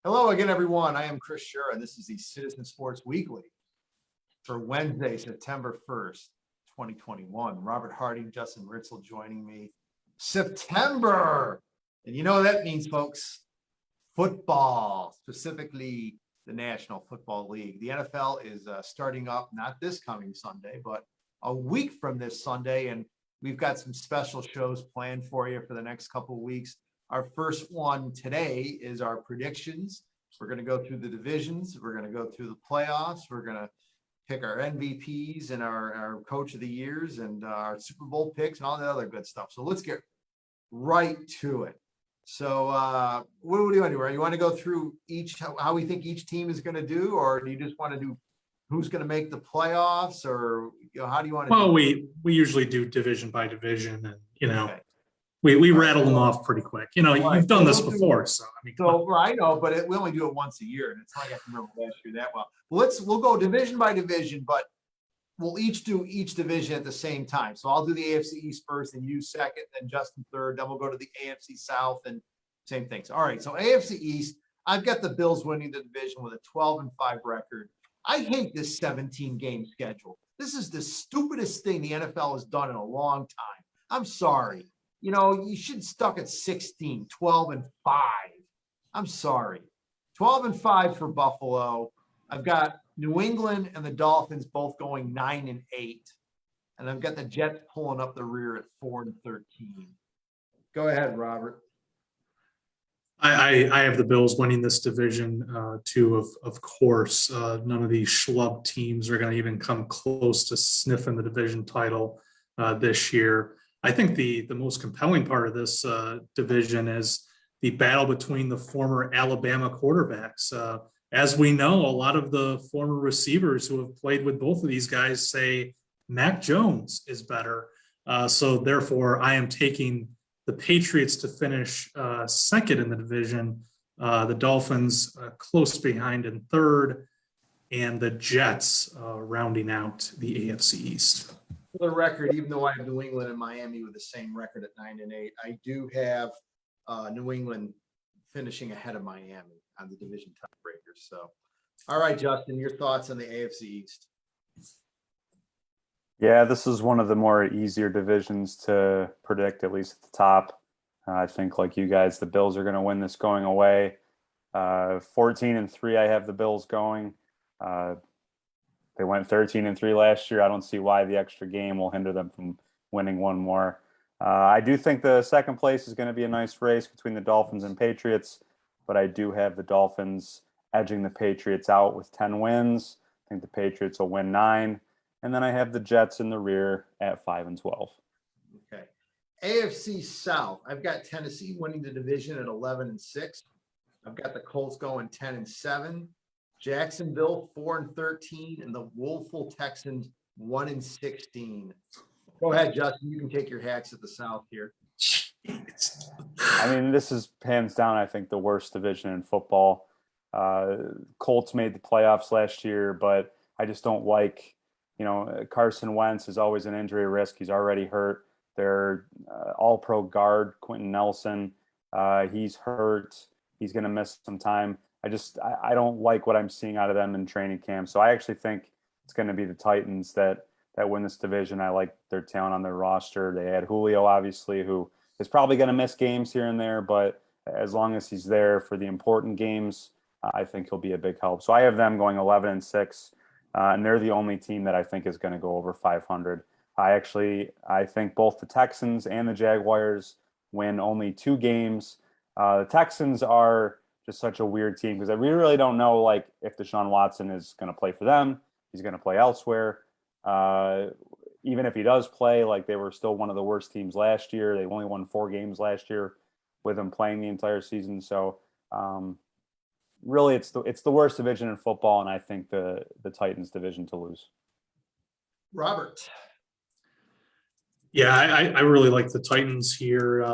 Hello again, everyone. I am Chris Schur, and this is the Citizen Sports Weekly for Wednesday, September 1st, 2021. Robert Harding, Justin Ritzel joining me. September! And you know what that means, folks. Football, specifically the National Football League. The NFL is starting up, not this coming Sunday, but a week from this Sunday, and we've got some special shows planned for you for the next couple of weeks. Our first one today is our predictions. We're going to go through the divisions. We're going to go through the playoffs. We're going to pick our MVPs and our coach of the years and our Super Bowl picks and all that other good stuff. So let's get right to it. So what do you want to do? You want to go through how we think each team is going to do, or do you just want to do who's going to make the playoffs, or how do you want to Well, do we usually do division by division, and Okay. we rattle them off pretty quick. Right. You've done this before, so I mean, I know, but we only do it once a year, and it's not like I can remember last year that well. We'll go division by division, but we'll each do each division at the same time. So I'll do the AFC East first, and you second, then Justin third. Then we'll go to the AFC South, and same things. All right. So AFC East, I've got the Bills winning the division with a 12-5 record. I hate this 17-game schedule. This is the stupidest thing the NFL has done in a long time. I'm sorry. You should have stuck at 16, 12-5. I'm sorry. 12-5 for Buffalo. I've got New England and the Dolphins both going 9-8. And I've got the Jets pulling up the rear at 4-13. Go ahead, Robert. I have the Bills winning this division too. Of course, none of these schlub teams are going to even come close to sniffing the division title this year. I think the most compelling part of this division is the battle between the former Alabama quarterbacks. As we know, a lot of the former receivers who have played with both of these guys say Mac Jones is better. So therefore, I am taking the Patriots to finish second in the division, the Dolphins close behind in third, and the Jets rounding out the AFC East. For the record, even though I have New England and Miami with the same record at 9-8, I do have New England finishing ahead of Miami on the division tiebreakers. So, all right, Justin, your thoughts on the AFC East? Yeah, this is one of the more easier divisions to predict, at least at the top. I think, like you guys, the Bills are going to win this going away. 14-3, I have the Bills going. They went 13-3 last year. I don't see why the extra game will hinder them from winning one more. I do think the second place is going to be a nice race between the Dolphins and Patriots, but I do have the Dolphins edging the Patriots out with 10 wins. I think the Patriots will win 9. And then I have the Jets in the rear at 5-12. Okay. AFC South, I've got Tennessee winning the division at 11-6. I've got the Colts going 10-7. Jacksonville 4-13, and the woeful Texans 1-16. Go ahead, Justin. You can take your hacks at the South here. I mean, this is hands down, I think, the worst division in football. Colts made the playoffs last year, but I just don't like. Carson Wentz is always an injury risk. He's already hurt. Their all-pro guard, Quentin Nelson, he's hurt. He's going to miss some time. I don't like what I'm seeing out of them in training camp. So I actually think it's going to be the Titans that win this division. I like their talent on their roster. They had Julio, obviously, who is probably going to miss games here and there, but as long as he's there for the important games, I think he'll be a big help. So I have them going 11-6. And they're the only team that I think is going to go over 500. I think both the Texans and the Jaguars win only 2 games. The Texans are just such a weird team because we really don't know if Deshaun Watson is going to play for them. He's going to play elsewhere. Even if he does play, they were still one of the worst teams last year. They only won 4 games last year with him playing the entire season. So really, it's the worst division in football, and I think the Titans division to lose. Robert. Yeah, I really like the Titans here.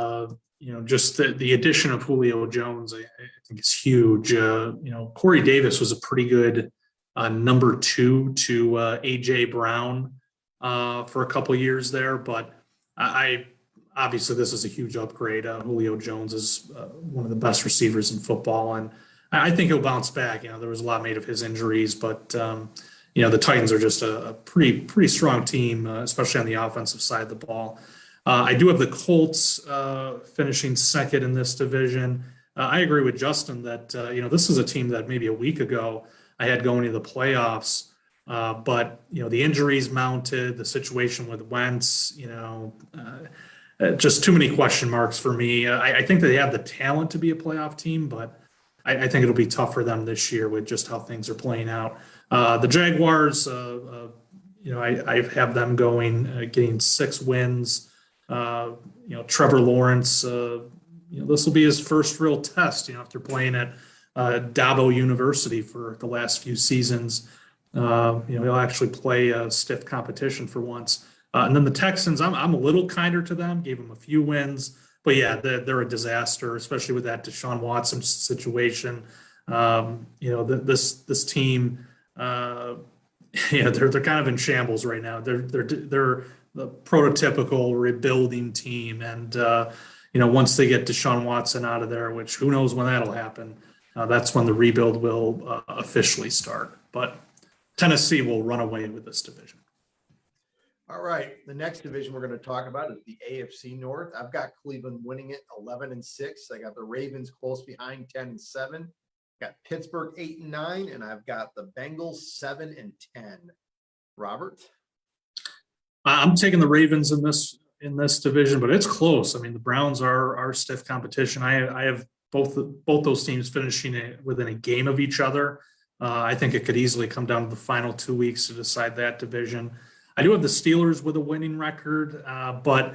Just the addition of Julio Jones, I think is huge. Corey Davis was a pretty good number 2 to AJ Brown for a couple years there, but I obviously this is a huge upgrade. Julio Jones is one of the best receivers in football, and I think he'll bounce back. There was a lot made of his injuries, but the Titans are just a pretty strong team, especially on the offensive side of the ball. I do have the Colts finishing second in this division. I agree with Justin that this is a team that maybe a week ago I had going to the playoffs, but the injuries mounted, the situation with Wentz, just too many question marks for me. I think they have the talent to be a playoff team, but I think it'll be tough for them this year with just how things are playing out. The Jaguars, I have them getting 6 wins. Trevor Lawrence, this will be his first real test, after playing at Dabo University for the last few seasons. He'll actually play a stiff competition for once. And then the Texans, I'm a little kinder to them, gave them a few wins. But yeah, they're a disaster, especially with that Deshaun Watson situation. This team, they're kind of in shambles right now. They're the prototypical rebuilding team, and once they get Deshaun Watson out of there, which who knows when that'll happen, that's when the rebuild will officially start. But Tennessee will run away with this division. All right. The next division we're going to talk about is the AFC North. I've got Cleveland winning it 11-6. I got the Ravens close behind 10-7. Got Pittsburgh 8-9, and I've got the Bengals 7-10. Robert? I'm taking the Ravens in this division, but it's close. I mean, the Browns are stiff competition. I have both those teams finishing within a game of each other. I think it could easily come down to the final 2 weeks to decide that division. I do have the Steelers with a winning record, but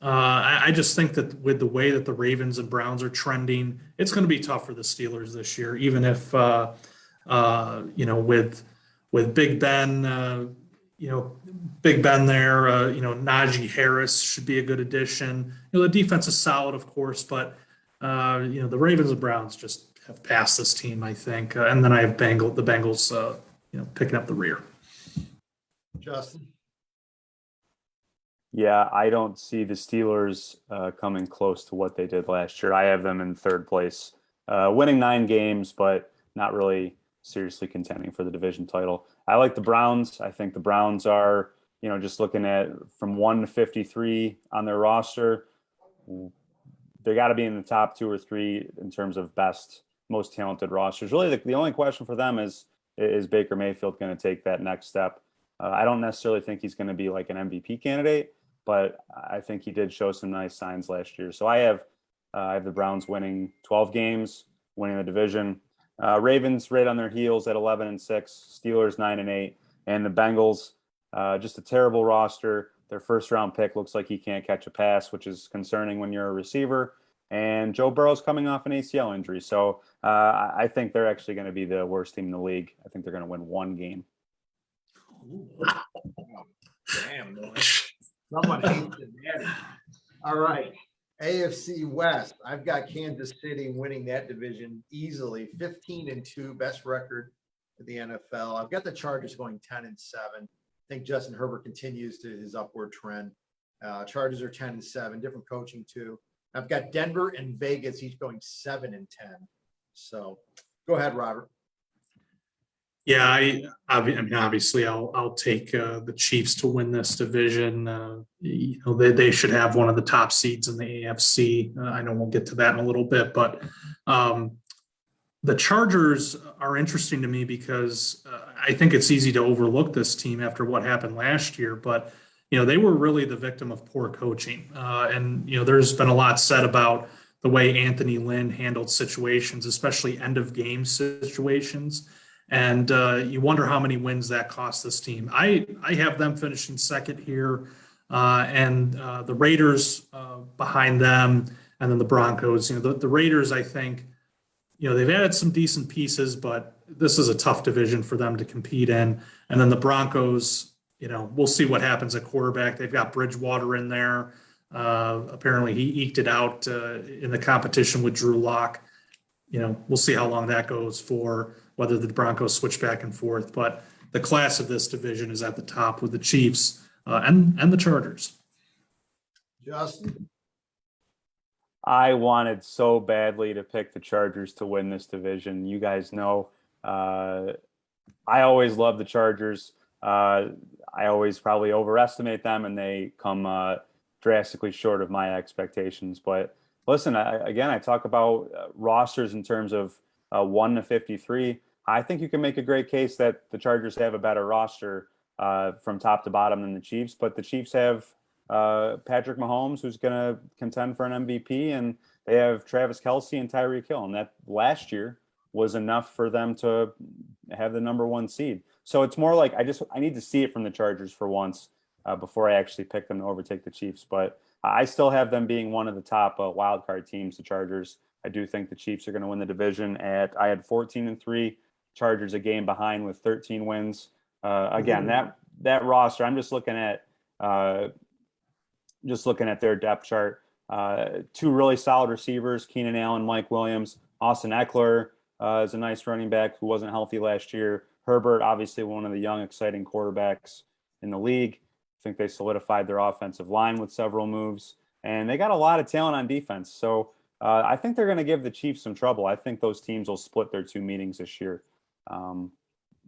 I just think that with the way that the Ravens and Browns are trending, it's going to be tough for the Steelers this year, even if, with Big Ben, Big Ben there, Najee Harris should be a good addition. The defense is solid, of course, but, the Ravens and Browns just have passed this team, I think. And then I have the Bengals, picking up the rear. Justin? Yeah, I don't see the Steelers coming close to what they did last year. I have them in third place, winning 9 games, but not really seriously contending for the division title. I like the Browns. I think the Browns are, just looking at from 1 to 53 on their roster, they got to be in the top 2 or 3 in terms of best, most talented rosters. Really, the only question for them is Baker Mayfield going to take that next step? I don't necessarily think he's going to be like an MVP candidate, but I think he did show some nice signs last year. So I have the Browns winning 12 games, winning the division. Ravens right on their heels at 11-6, Steelers 9-8, and the Bengals, just a terrible roster. Their first round pick looks like he can't catch a pass, which is concerning when you're a receiver. And Joe Burrow's coming off an ACL injury. So I think they're actually going to be the worst team in the league. I think they're going to win 1 game. Damn, boy. Someone hates the daddy. All right. AFC West. I've got Kansas City winning that division easily. 15-2, best record for the NFL. I've got the Chargers going 10-7. I think Justin Herbert continues to his upward trend. Chargers are 10-7, different coaching too. I've got Denver and Vegas each going 7-10. So go ahead, Robert. Yeah, I mean, obviously, I'll take the Chiefs to win this division. They should have one of the top seeds in the AFC. I know we'll get to that in a little bit, but the Chargers are interesting to me because I think it's easy to overlook this team after what happened last year. But they were really the victim of poor coaching, and there's been a lot said about the way Anthony Lynn handled situations, especially end of game situations. And you wonder how many wins that cost this team. I have them finishing second here, and the Raiders behind them, and then the Broncos. The Raiders, I think, they've added some decent pieces, but this is a tough division for them to compete in. And then the Broncos, we'll see what happens at quarterback. They've got Bridgewater in there. Apparently, he eked it out in the competition with Drew Lock. We'll see how long that goes for, whether the Broncos switch back and forth. But the class of this division is at the top with the Chiefs and the Chargers. Justin? I wanted so badly to pick the Chargers to win this division. You guys know, I always love the Chargers. I always probably overestimate them, and they come drastically short of my expectations. But listen, I talk about rosters in terms of 1 to 53. I think you can make a great case that the Chargers have a better roster from top to bottom than the Chiefs, but the Chiefs have Patrick Mahomes, who's going to contend for an MVP, and they have Travis Kelce and Tyreek Hill, and that last year was enough for them to have the number 1 seed. So it's more like I need to see it from the Chargers for once before I actually pick them to overtake the Chiefs. But I still have them being one of the top wild card teams, the Chargers. I do think the Chiefs are going to win the division. I had 14-3, Chargers a game behind with 13 wins. Again, that roster, I'm just looking at their depth chart. 2 really solid receivers, Keenan Allen, Mike Williams. Austin Eckler is a nice running back who wasn't healthy last year. Herbert, obviously one of the young, exciting quarterbacks in the league. I think they solidified their offensive line with several moves, and they got a lot of talent on defense. So I think they're going to give the Chiefs some trouble. I think those teams will split their 2 meetings this year,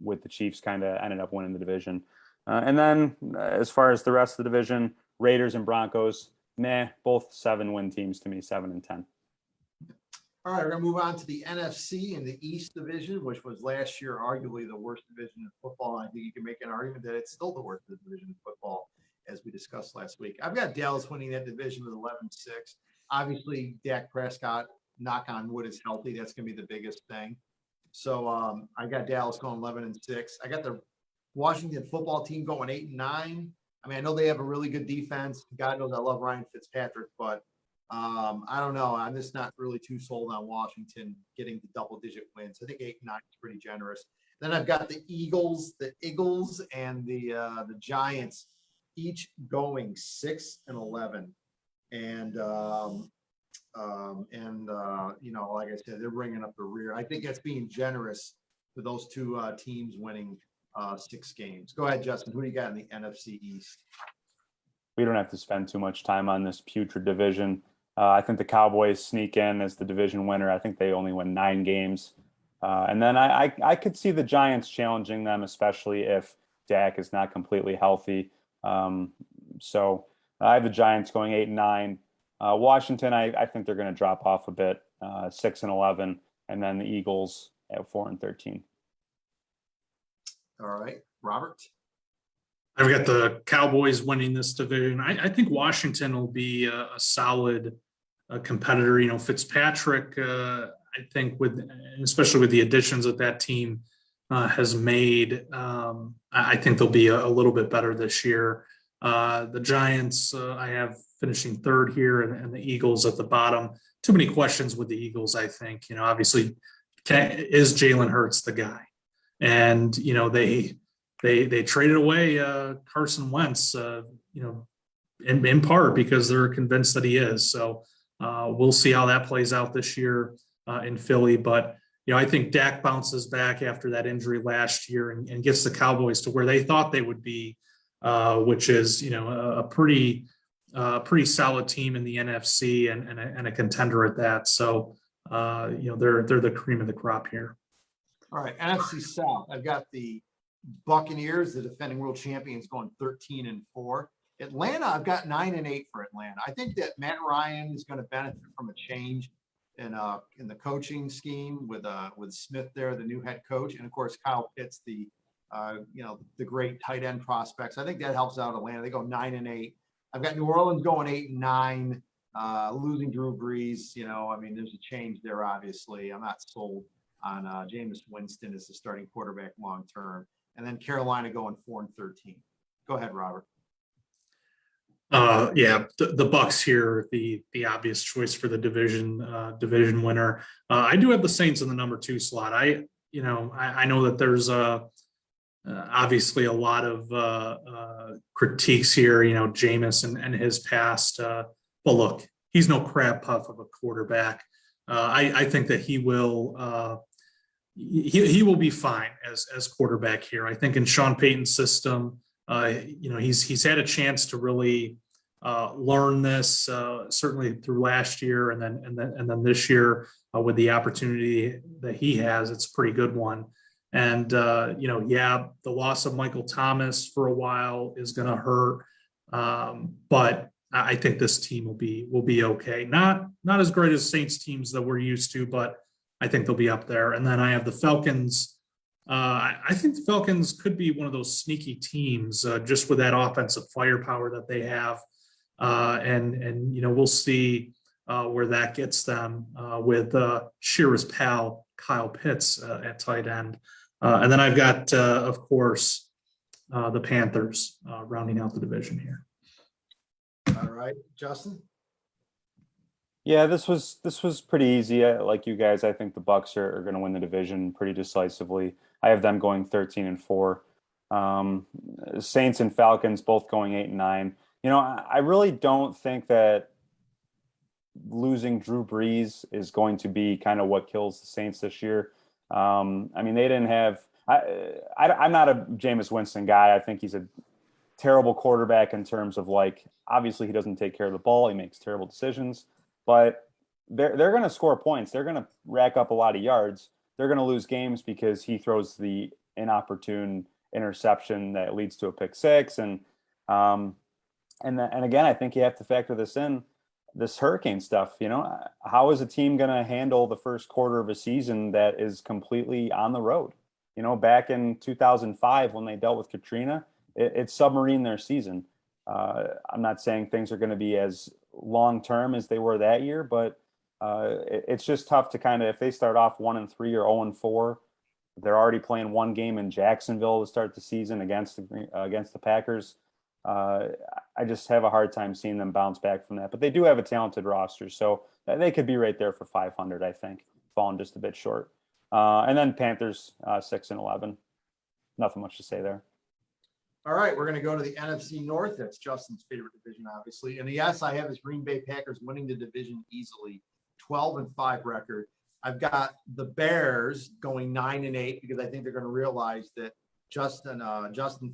with the Chiefs kind of ended up winning the division. And then as far as the rest of the division, Raiders and Broncos, both 7-win teams to me, 7-10. All right, we're going to move on to the NFC in the East Division, which was last year arguably the worst division in football. I think you can make an argument that it's still the worst division in football, as we discussed last week. I've got Dallas winning that division with 11-6. Obviously, Dak Prescott, knock on wood, is healthy. That's going to be the biggest thing. So I got Dallas going 11-6. I got the Washington football team going 8-9. I mean, I know they have a really good defense. God knows I love Ryan Fitzpatrick, but I don't know. I'm just not really too sold on Washington getting the double-digit wins. I think 8-9 is pretty generous. Then I've got the Eagles, and the Giants, each going 6-11, and like I said, they're bringing up the rear. I think that's being generous for those 2 teams winning 6 games. Go ahead, Justin. Who do you got in the NFC East? We don't have to spend too much time on this putrid division. I think the Cowboys sneak in as the division winner. I think they only win 9 games. And then I could see the Giants challenging them, especially if Dak is not completely healthy. So I have the Giants going 8-9. Washington, I think they're going to drop off a bit, 6-11, and then the Eagles at 4-13. All right, Robert. I've got the Cowboys winning this division. I think Washington will be a solid competitor. Fitzpatrick, I think especially with the additions that team has made, I think they'll be a little bit better this year. The Giants, I have finishing 3rd here, and the Eagles at the bottom. Too many questions with the Eagles, I think. Obviously, is Jalen Hurts the guy? And, they traded away Carson Wentz, in part because they're convinced that he is. So we'll see how that plays out this year in Philly. But, I think Dak bounces back after that injury last year and gets the Cowboys to where they thought they would be, which is, a pretty solid team in the NFC and a contender at that. So, they're the cream of the crop here. All right, NFC South. I've got the Buccaneers, the defending world champions, going 13-4. Atlanta, I've got 9-8 for Atlanta. I think that Matt Ryan is going to benefit from a change in the coaching scheme with Smith there, the new head coach, and of course Kyle Pitts, the great tight end prospects. I think that helps out Atlanta. They go 9-8. I've got New Orleans going 8-9, losing Drew Brees. There's a change there. Obviously, I'm not sold on Jameis Winston as the starting quarterback long term. And then Carolina going 4-13. Go ahead, Robert. The Bucks here, the obvious choice for the division winner. I do have the Saints in the number 2 slot. I know that there's obviously a lot of critiques here. Jameis and his past. But look, he's no crab puff of a quarterback. I think that he will. He will be fine as quarterback here. I think in Sean Payton's system, he's had a chance to really learn this certainly through last year and then this year with the opportunity that he has. It's a pretty good one. And the loss of Michael Thomas for a while is going to hurt, but I think this team will be okay. Not as great as Saints teams that we're used to, but I think they'll be up there. And then I have the Falcons. I think the Falcons could be one of those sneaky teams just with that offensive firepower that they have. And we'll see where that gets them with Shearer's pal Kyle Pitts at tight end. And then I've got, of course, the Panthers rounding out the division here. All right, Justin. Yeah, this was pretty easy. Like you guys, I think the Bucs are going to win the division pretty decisively. I have them going 13-4. Saints and Falcons both going 8-9. I really don't think that losing Drew Brees is going to be kind of what kills the Saints this year. They didn't have. I'm not a Jameis Winston guy. I think he's a terrible quarterback in terms of obviously he doesn't take care of the ball. He makes terrible decisions, but they're going to score points. They're going to rack up a lot of yards. They're going to lose games because he throws the inopportune interception that leads to a pick six. And again, I think you have to factor this hurricane stuff. How is a team going to handle the first quarter of a season that is completely on the road? Back in 2005 when they dealt with Katrina, it submarined their season. I'm not saying things are going to be as long-term as they were that year, but it's just tough to if they start off 1-3 or 0-4, they're already playing one game in Jacksonville to start the season against the Packers. I just have a hard time seeing them bounce back from that, but they do have a talented roster, so they could be right there for 500. I think falling just a bit short. And then Panthers 6-11. Nothing much to say there. All right, we're going to go to the NFC North. That's Justin's favorite division, obviously. And yes, I have his Green Bay Packers winning the division easily, 12-5 record. I've got the Bears going 9-8 because I think they're going to realize that Justin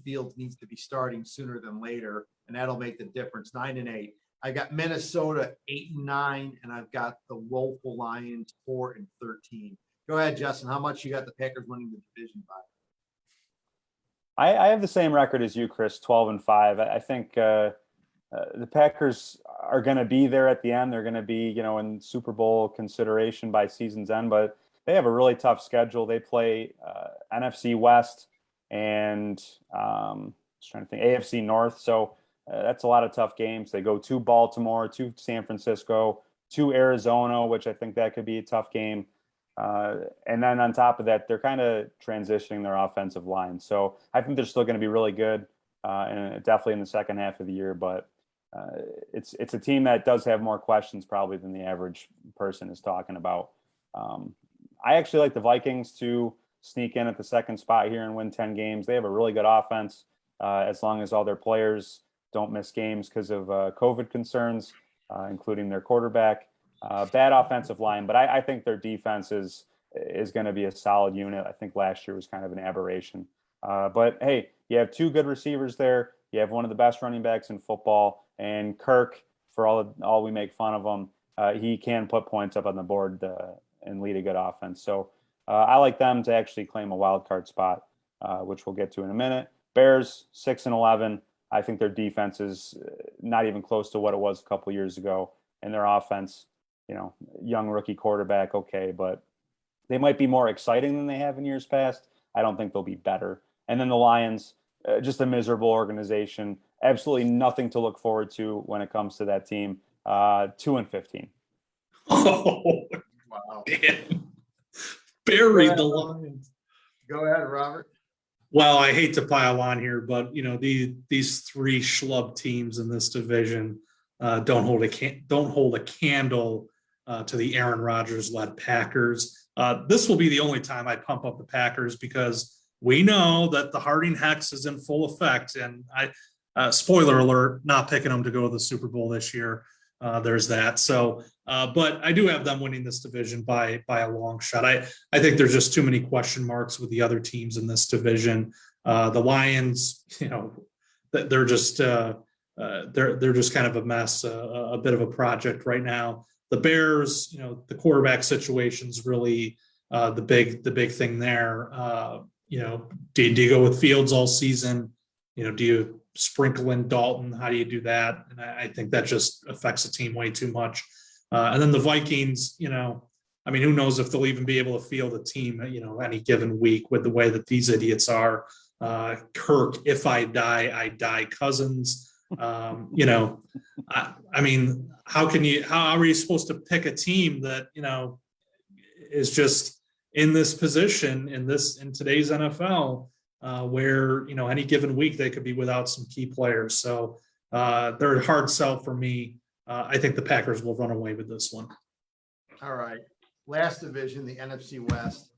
Fields needs to be starting sooner than later, and that'll make the difference. 9-8. I got Minnesota 8-9, and I've got the woeful Lions 4-13. Go ahead, Justin. How much you got the Packers winning the division by? I have the same record as you, Chris, 12-5. I think the Packers are going to be there at the end. They're going to be, in Super Bowl consideration by season's end, but they have a really tough schedule. They play NFC West and AFC North. So that's a lot of tough games. They go to Baltimore, to San Francisco, to Arizona, which I think that could be a tough game. And then on top of that, they're kind of transitioning their offensive line. So I think they're still going to be really good, and definitely in the second half of the year. But it's a team that does have more questions probably than the average person is talking about. I actually like the Vikings to sneak in at the second spot here and win 10 games. They have a really good offense as long as all their players don't miss games because of COVID concerns, including their quarterback. Bad offensive line, but I think their defense is going to be a solid unit. I think last year was kind of an aberration. But hey, you have two good receivers there. You have one of the best running backs in football, and Kirk, for all we make fun of him, he can put points up on the board and lead a good offense. So I like them to actually claim a wild card spot, which we'll get to in a minute. Bears 6-11. I think their defense is not even close to what it was a couple years ago, and their offense, young rookie quarterback, okay, but they might be more exciting than they have in years past. I don't think they'll be better. And then the Lions, just a miserable organization. Absolutely nothing to look forward to when it comes to that team. 2-15. Oh, Wow. man. Bury the Lions. Go ahead, Robert. Well, I hate to pile on here, but these three schlub teams in this division don't hold a candle to the Aaron Rodgers-led Packers. This will be the only time I pump up the Packers because we know that the Harding Hex is in full effect. And spoiler alert, not picking them to go to the Super Bowl this year. There's that. So, but I do have them winning this division by a long shot. I think there's just too many question marks with the other teams in this division. The Lions, they're just they're just kind of a mess, a bit of a project right now. The Bears, the quarterback situation's really the big thing there. Do you go with Fields all season? Do you sprinkle in Dalton? How do you do that? And I think that just affects the team way too much. And then the Vikings, who knows if they'll even be able to field a team, any given week with the way that these idiots are. Kirk, if I die Cousins. How are you supposed to pick a team that, is just in this position in today's NFL, where, any given week they could be without some key players. So they're a hard sell for me. I think the Packers will run away with this one. All right. Last division, the NFC West.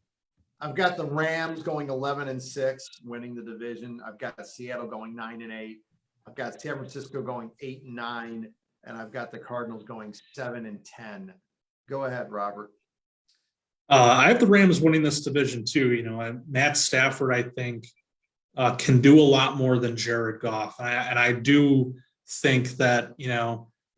I've got the Rams going 11-6, winning the division. I've got Seattle going 9-8. I've got San Francisco going 8-9, and I've got the Cardinals going 7-10. Go ahead, Robert. I have the Rams winning this division too. Matt Stafford, I think, can do a lot more than Jared Goff, and I do think that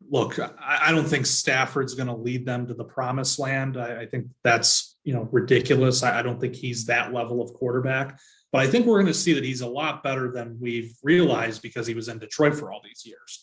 look, I don't think Stafford's going to lead them to the promised land. I think that's ridiculous. I don't think he's that level of quarterback. But I think we're going to see that he's a lot better than we've realized because he was in Detroit for all these years.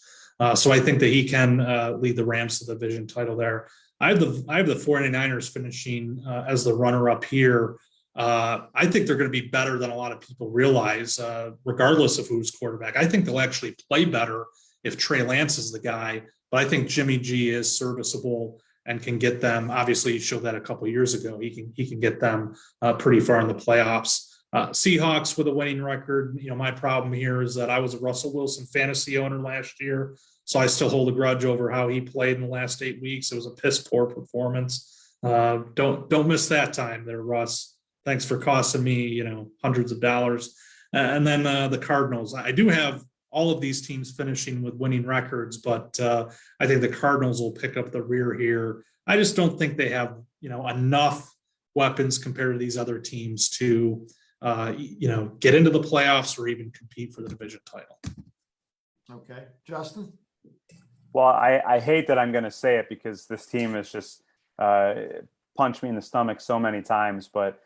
So I think that he can lead the Rams to the division title there. I have the 49ers finishing as the runner-up here. I think they're going to be better than a lot of people realize, regardless of who's quarterback. I think they'll actually play better if Trey Lance is the guy. But I think Jimmy G is serviceable and can get them. Obviously, he showed that a couple of years ago. He can get them pretty far in the playoffs. Seahawks with a winning record. My problem here is that I was a Russell Wilson fantasy owner last year, so I still hold a grudge over how he played in the last 8 weeks. It was a piss poor performance. Don't miss that time there, Russ. Thanks for costing me, hundreds of dollars. And then the Cardinals. I do have all of these teams finishing with winning records, but I think the Cardinals will pick up the rear here. I just don't think they have, enough weapons compared to these other teams to get into the playoffs or even compete for the division title. Okay. Justin? Well, I hate that I'm going to say it because this team has just punched me in the stomach so many times, but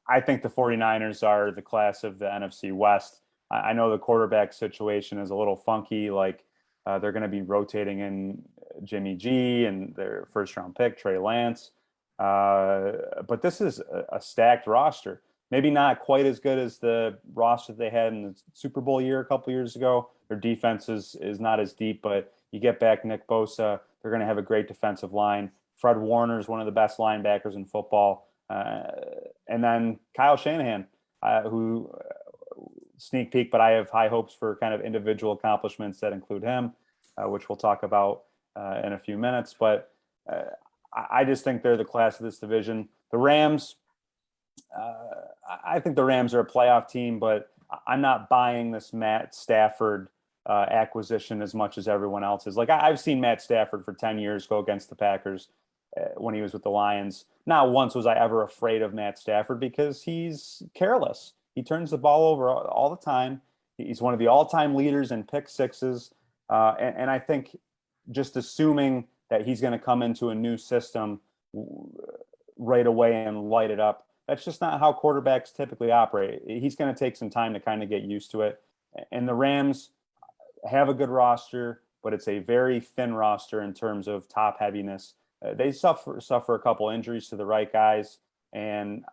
I think the 49ers are the class of the NFC West. I know the quarterback situation is a little funky, like they're going to be rotating in Jimmy G and their first-round pick, Trey Lance. But this is a stacked roster. Maybe not quite as good as the roster they had in the Super Bowl year a couple years ago. Their defense is not as deep, but you get back Nick Bosa, they're going to have a great defensive line. Fred Warner is one of the best linebackers in football. And then Kyle Shanahan, who sneak peek, but I have high hopes for kind of individual accomplishments that include him, which we'll talk about in a few minutes. But I just think they're the class of this division. The Rams, I think the Rams are a playoff team, but I'm not buying this Matt Stafford acquisition as much as everyone else is. Like I've seen Matt Stafford for 10 years go against the Packers when he was with the Lions. Not once was I ever afraid of Matt Stafford because he's careless. He turns the ball over all the time. He's one of the all-time leaders in pick sixes. And I think just assuming that he's going to come into a new system right away and light it up, that's just not how quarterbacks typically operate. He's going to take some time to kind of get used to it. And the Rams have a good roster, but it's a very thin roster in terms of top heaviness. They suffer a couple injuries to the right guys, and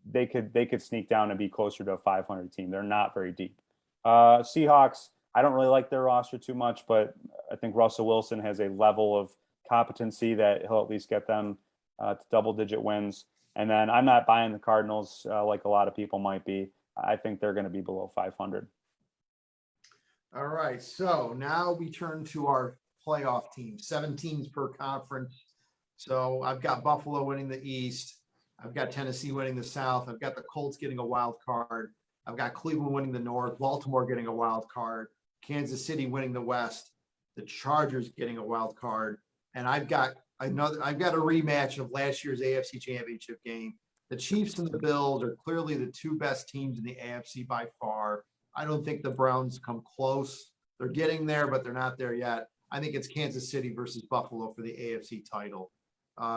they could sneak down and be closer to a 500 team. They're not very deep. Seahawks, I don't really like their roster too much, but I think Russell Wilson has a level of competency that he'll at least get them to double-digit wins. And then I'm not buying the Cardinals like a lot of people might be. I think they're going to be below 500. All right. So now we turn to our playoff teams, 7 teams per conference. So I've got Buffalo winning the East. I've got Tennessee winning the South. I've got the Colts getting a wild card. I've got Cleveland winning the North, Baltimore getting a wild card, Kansas City winning the West, the Chargers getting a wild card. And I've got a rematch of last year's AFC Championship game. The Chiefs and the Bills are clearly the 2 best teams in the AFC by far. I don't think the Browns come close. They're getting there, but they're not there yet. I think it's Kansas City versus Buffalo for the AFC title.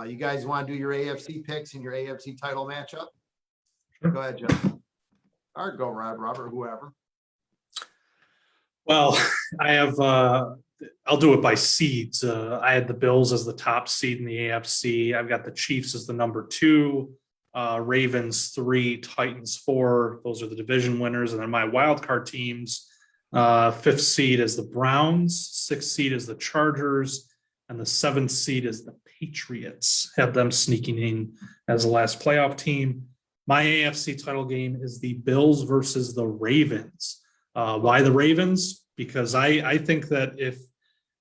You guys want to do your AFC picks and your AFC title matchup? Sure. Go ahead, Justin. All right, go Robert, whoever. Well, I have, I'll do it by seeds. I had the Bills as the top seed in the AFC. I've got the Chiefs as the number 2, Ravens 3, Titans 4. Those are the division winners. And then my wild card teams, 5th seed is the Browns, 6th seed is the Chargers, and the 7th seed is the Patriots. Have them sneaking in as the last playoff team. My AFC title game is the Bills versus the Ravens. Why the Ravens? Because I think that if,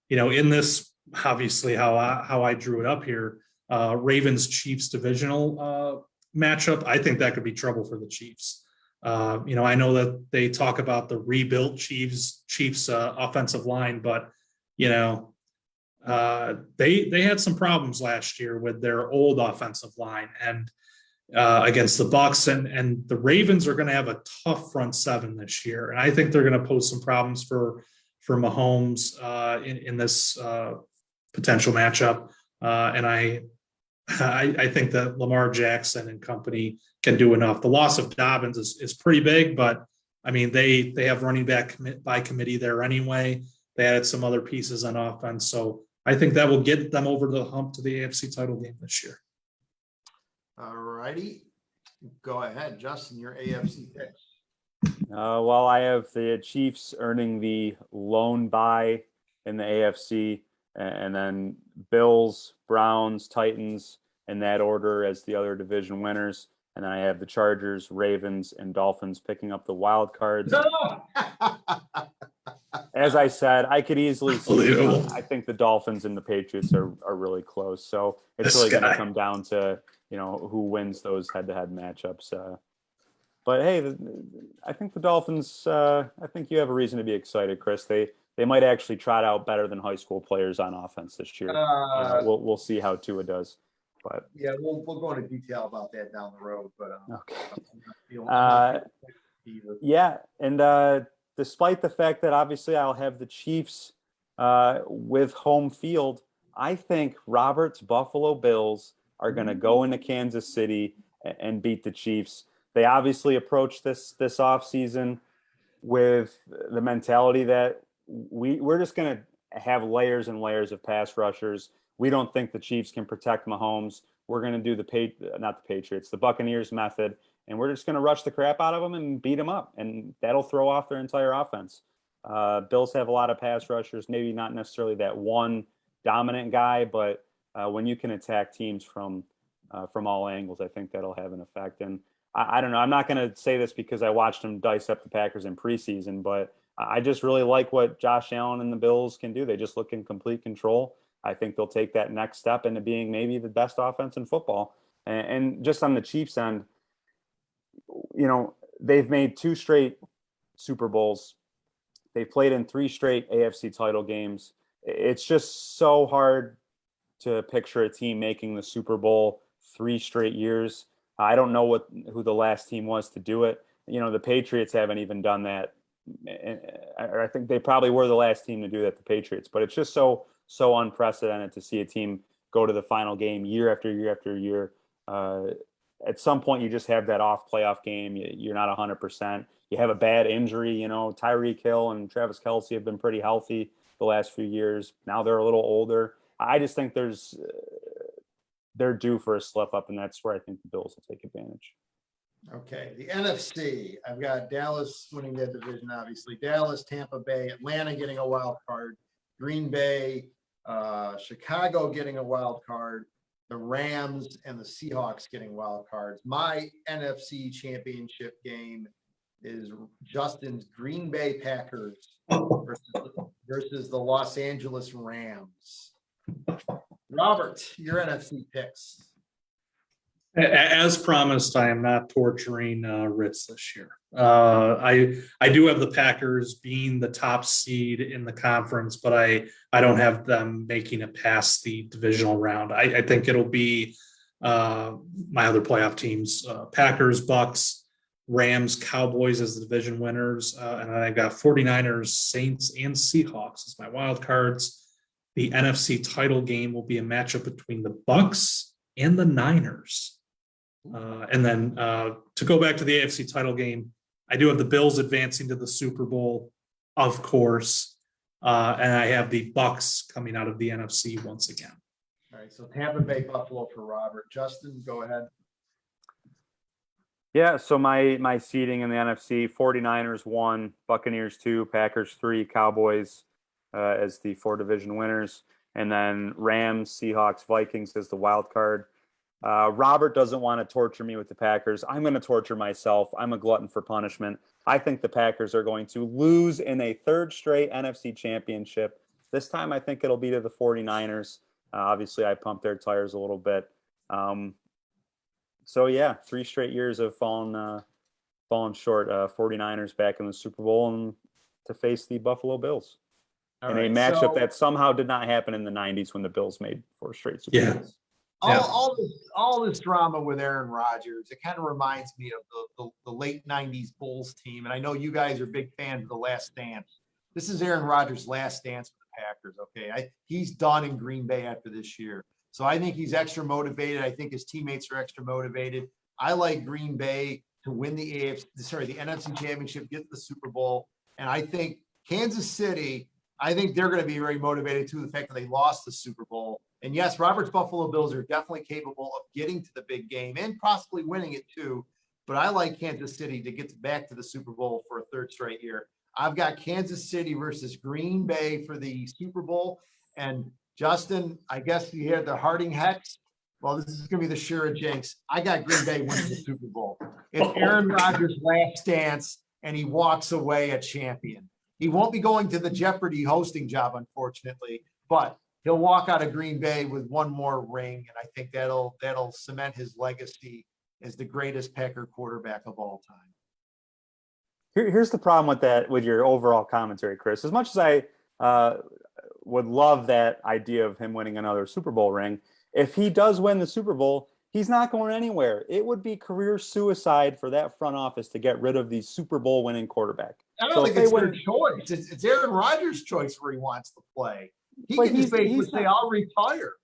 in this, obviously how I drew it up here, Ravens Chiefs divisional matchup, I think that could be trouble for the Chiefs. I know that they talk about the rebuilt Chiefs offensive line, but they had some problems last year with their old offensive line and against the Bucks, and the Ravens are going to have a tough front seven this year, and I think they're going to pose some problems for Mahomes in this potential matchup. And I think that Lamar Jackson and company can do enough. The loss of Dobbins is pretty big, but I mean they have running back by committee there anyway. They added some other pieces on offense, so I think that will get them over the hump to the AFC title game this year. All righty. Go ahead, Justin, your AFC picks. Well, I have the Chiefs earning the lone bye in the AFC, and then Bills, Browns, Titans in that order as the other division winners. And then I have the Chargers, Ravens, and Dolphins picking up the wild cards. As I said, I could easily see, I think the Dolphins and the Patriots are really close. So it's really going to come down to, who wins those head-to-head matchups. But hey, I think the Dolphins, I think you have a reason to be excited, Chris. They might actually trot out better than high school players on offense this year. We'll see how Tua does. But yeah, we'll go into detail about that down the road. But okay. Yeah, and despite the fact that obviously I'll have the Chiefs with home field, I think Robert's Buffalo Bills are going to go into Kansas City and beat the Chiefs. They obviously approach this offseason with the mentality that we're just going to have layers and layers of pass rushers. We don't think the Chiefs can protect Mahomes. We're going to do the Buccaneers method, and we're just going to rush the crap out of them and beat them up, and that'll throw off their entire offense. Bills have a lot of pass rushers, maybe not necessarily that one dominant guy, but when you can attack teams from all angles, I think that'll have an effect. And I don't know. I'm not going to say this because I watched them dice up the Packers in preseason, but I just really like what Josh Allen and the Bills can do. They just look in complete control. I think they'll take that next step into being maybe the best offense in football. And just on the Chiefs end, they've made 2 straight Super Bowls. They've played in 3 straight AFC title games. It's just so hard to picture a team making the Super Bowl 3 straight years. I don't know who the last team was to do it. The Patriots haven't even done that. I think they probably were the last team to do that, the Patriots. But it's just so unprecedented to see a team go to the final game year after year after year. At some point, you just have that off playoff game. You're not 100%. You have a bad injury. Tyreek Hill and Travis Kelce have been pretty healthy the last few years. Now they're a little older. I just think they're due for a slip up, and that's where I think the Bills will take advantage. Okay, the NFC. I've got Dallas winning that division, obviously. Dallas, Tampa Bay, Atlanta getting a wild card, Green Bay, Chicago getting a wild card, the Rams and the Seahawks getting wild cards. My NFC championship game is Justin's Green Bay Packers versus the Los Angeles Rams. Robert, your NFC picks. As promised, I am not torturing Ritz this year. I do have the Packers being the top seed in the conference, but I don't have them making it past the divisional round. I think it'll be my other playoff teams, Packers, Bucks, Rams, Cowboys as the division winners. And then I've got 49ers, Saints, and Seahawks as my wild cards. The NFC title game will be a matchup between the Bucks and the Niners. And then to go back to the AFC title game, I do have the Bills advancing to the Super Bowl, of course. And I have the Bucks coming out of the NFC once again. All right, so Tampa Bay, Buffalo for Robert. Justin, go ahead. Yeah, so my seeding in the NFC, 49ers 1, Buccaneers 2, Packers 3, Cowboys as the 4 division winners, and then Rams, Seahawks, Vikings as the wild card. Robert doesn't want to torture me with the Packers. I'm going to torture myself. I'm a glutton for punishment. I think the Packers are going to lose in a 3rd straight NFC championship. This time I think it'll be to the 49ers. Obviously, I pumped their tires a little bit. So yeah, 3 straight years of fallen short. 49ers back in the Super Bowl and to face the Buffalo Bills in a matchup that somehow did not happen in the 90s when the Bills made 4 straight Super Bowls. All this drama with Aaron Rodgers, it kind of reminds me of the late 90s Bulls team. And I know you guys are big fans of The Last Dance. This is Aaron Rodgers' last dance with the Packers, okay? He's done in Green Bay after this year. So I think he's extra motivated. I think his teammates are extra motivated. I like Green Bay to win the NFC Championship, get to the Super Bowl. And I think Kansas City, I think they're going to be very motivated too, the fact that they lost the Super Bowl. And yes, Robert's Buffalo Bills are definitely capable of getting to the big game and possibly winning it too. But I like Kansas City to get back to the Super Bowl for a 3rd straight year. I've got Kansas City versus Green Bay for the Super Bowl. And Justin, I guess you hear the Harding Hex. Well, this is going to be the Shira Jinx. I got Green Bay winning the Super Bowl. It's Aaron Rodgers' last dance, and he walks away a champion. He won't be going to the Jeopardy hosting job, unfortunately, but he'll walk out of Green Bay with one more ring, and I think that'll cement his legacy as the greatest Packer quarterback of all time. Here's the problem with your overall commentary, Chris. As much as I would love that idea of him winning another Super Bowl ring, if he does win the Super Bowl, he's not going anywhere. It would be career suicide for that front office to get rid of the Super Bowl winning quarterback. I don't think it's their choice. It's Aaron Rodgers' choice where he wants to play. He can just basically say, "I'll retire."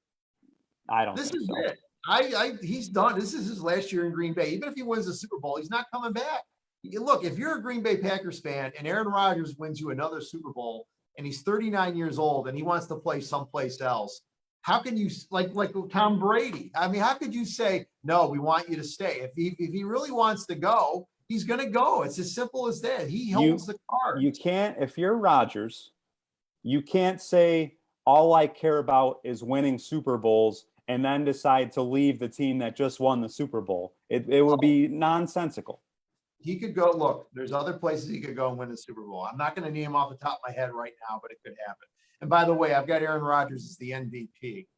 I don't. This is so. it. He's done. This is his last year in Green Bay. Even if he wins the Super Bowl, he's not coming back. Look, if you're a Green Bay Packers fan and Aaron Rodgers wins you another Super Bowl and he's 39 years old and he wants to play someplace else, how can you, like Tom Brady? I mean, how could you say, no, we want you to stay? If he really wants to go, he's going to go. It's as simple as that. He holds the card. You can't, if you're Rodgers, you can't say, all I care about is winning Super Bowls and then decide to leave the team that just won the Super Bowl. It would be nonsensical. He could go, look, there's other places he could go and win the Super Bowl. I'm not going to name him off the top of my head right now, but it could happen. And by the way, I've got Aaron Rodgers as the MVP.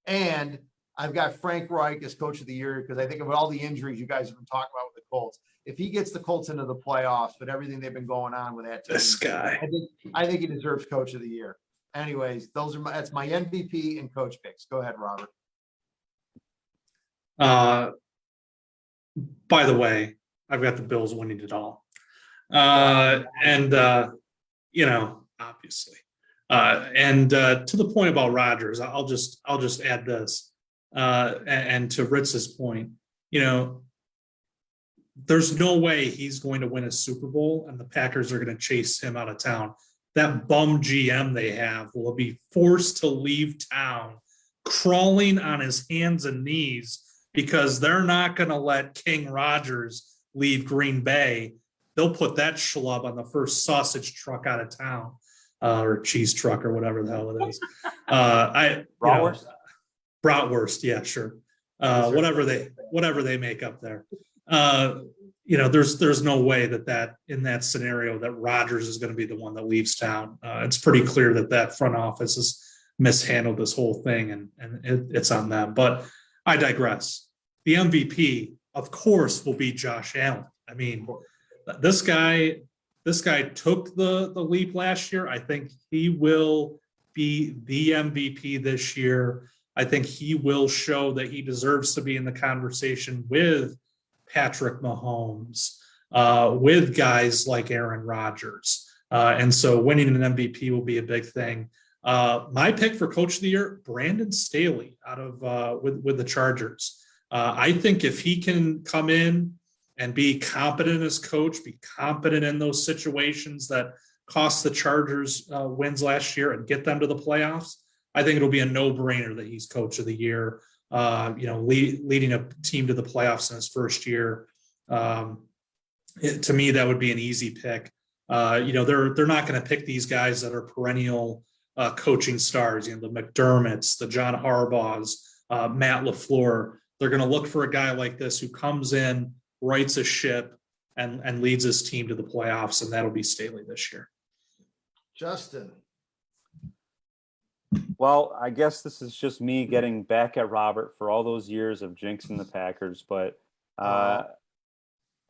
And I've got Frank Reich as coach of the year because I think of all the injuries you guys have been talking about with the Colts. If he gets the Colts into the playoffs, but everything they've been going on with that team, This guy. I think he deserves coach of the year. Anyways, that's my MVP and coach picks. Go ahead, Robert. By the way, I've got the Bills winning it all. Obviously. To the point about Rodgers, I'll just add this. And to Ritz's point, there's no way he's going to win a Super Bowl and the Packers are going to chase him out of town. That bum GM they have will be forced to leave town, crawling on his hands and knees because they're not going to let King Rodgers leave Green Bay. They'll put that schlub on the first sausage truck out of town, or cheese truck or whatever the hell it is. Bratwurst? Bratwurst, yeah, sure. Whatever they make up there. There's no way that in that scenario that Rodgers is going to be the one that leaves town. It's pretty clear that front office has mishandled this whole thing, and it's on them. But I digress. The MVP, of course, will be Josh Allen. I mean, this guy took the leap last year. I think he will be the MVP this year. I think he will show that he deserves to be in the conversation with Patrick Mahomes, with guys like Aaron Rodgers. And so winning an MVP will be a big thing. My pick for Coach of the Year, Brandon Staley out of with the Chargers. I think if he can come in and be competent as coach, be competent in those situations that cost the Chargers wins last year and get them to the playoffs, I think it'll be a no-brainer that he's Coach of the Year. Leading a team to the playoffs in his first year. To me, that would be an easy pick. They're not going to pick these guys that are perennial coaching stars. The McDermotts, the John Harbaughs, Matt LaFleur. They're going to look for a guy like this who comes in, rights a ship, and leads his team to the playoffs, and that'll be Staley this year. Justin. Well, I guess this is just me getting back at Robert for all those years of jinxing the Packers, but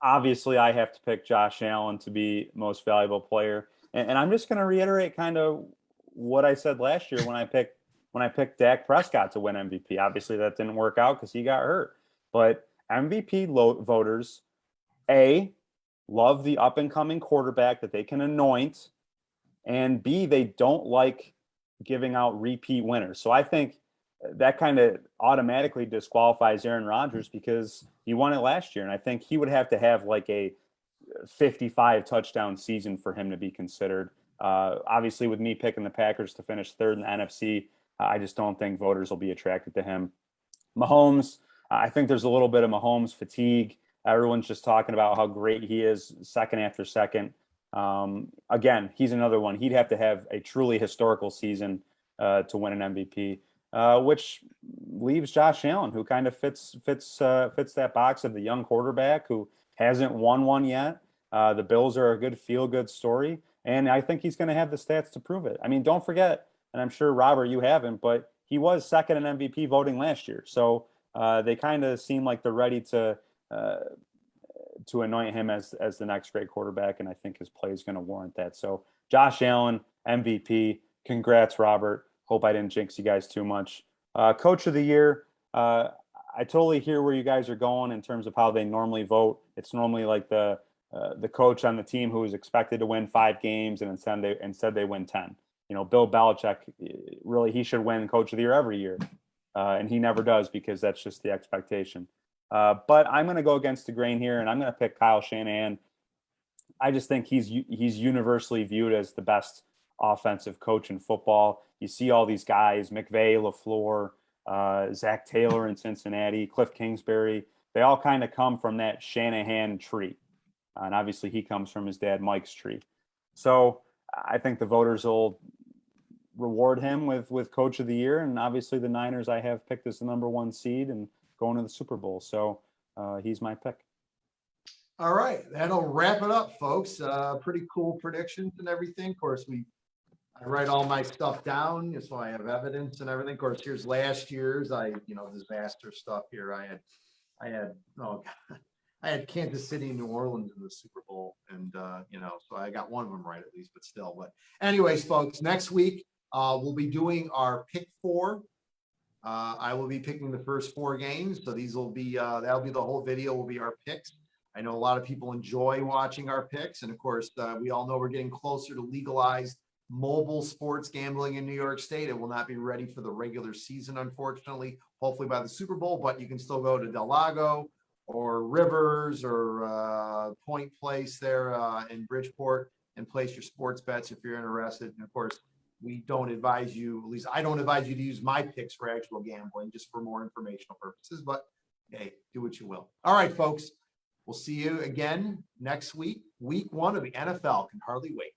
obviously I have to pick Josh Allen to be most valuable player. And I'm just going to reiterate kind of what I said last year when I picked Dak Prescott to win MVP. Obviously that didn't work out because he got hurt. But MVP voters, A, love the up-and-coming quarterback that they can anoint, and B, they don't like giving out repeat winners. So I think that kind of automatically disqualifies Aaron Rodgers because he won it last year. And I think he would have to have like a 55 touchdown season for him to be considered. Obviously, with me picking the Packers to finish third in the NFC, I just don't think voters will be attracted to him. Mahomes, I think there's a little bit of Mahomes fatigue. Everyone's just talking about how great he is second after second. Again, he's another one. He'd have to have a truly historical season to win an MVP, which leaves Josh Allen, who kind of fits that box of the young quarterback who hasn't won one yet. The Bills are a good feel-good story, and I think he's going to have the stats to prove it. I mean, don't forget, and I'm sure, Robert, you haven't, but he was second in MVP voting last year. So they kind of seem like they're ready to anoint him as the next great quarterback, and I think his play is going to warrant that. So Josh Allen, MVP. Congrats, Robert. Hope I didn't jinx you guys too much. Coach of the Year, I totally hear where you guys are going in terms of how they normally vote. It's normally like the coach on the team who is expected to win 5 games, and instead they win 10. Bill Belichick, really, he should win Coach of the Year every year, and he never does because that's just the expectation. But I'm going to go against the grain here, and I'm going to pick Kyle Shanahan. I just think he's universally viewed as the best offensive coach in football. You see all these guys, McVay, LaFleur, Zach Taylor in Cincinnati, Cliff Kingsbury. They all kind of come from that Shanahan tree. And obviously he comes from his dad Mike's tree. So I think the voters will reward him with Coach of the Year. And obviously the Niners I have picked as the number 1 seed and going to the Super Bowl. So he's my pick. All right. That'll wrap it up, folks. Pretty cool predictions and everything. Of course, I write all my stuff down so I have evidence and everything. Of course, here's last year's disaster stuff here. I had Kansas City and New Orleans in the Super Bowl, and so I got one of them right at least, but still. But anyways, folks, next week we'll be doing our pick 4. I will be picking the first 4 games, so these will be that'll be the whole video. Will be our picks. I know a lot of people enjoy watching our picks, and of course, we all know we're getting closer to legalized mobile sports gambling in New York State. It will not be ready for the regular season, unfortunately. Hopefully by the Super Bowl, but you can still go to Del Lago or Rivers or Point Place there in Bridgeport and place your sports bets if you're interested. And of course, we don't advise you, at least I don't advise you to use my picks for actual gambling, just for more informational purposes, but hey, do what you will. All right, folks, we'll see you again next week. Week 1 of the NFL. Can hardly wait.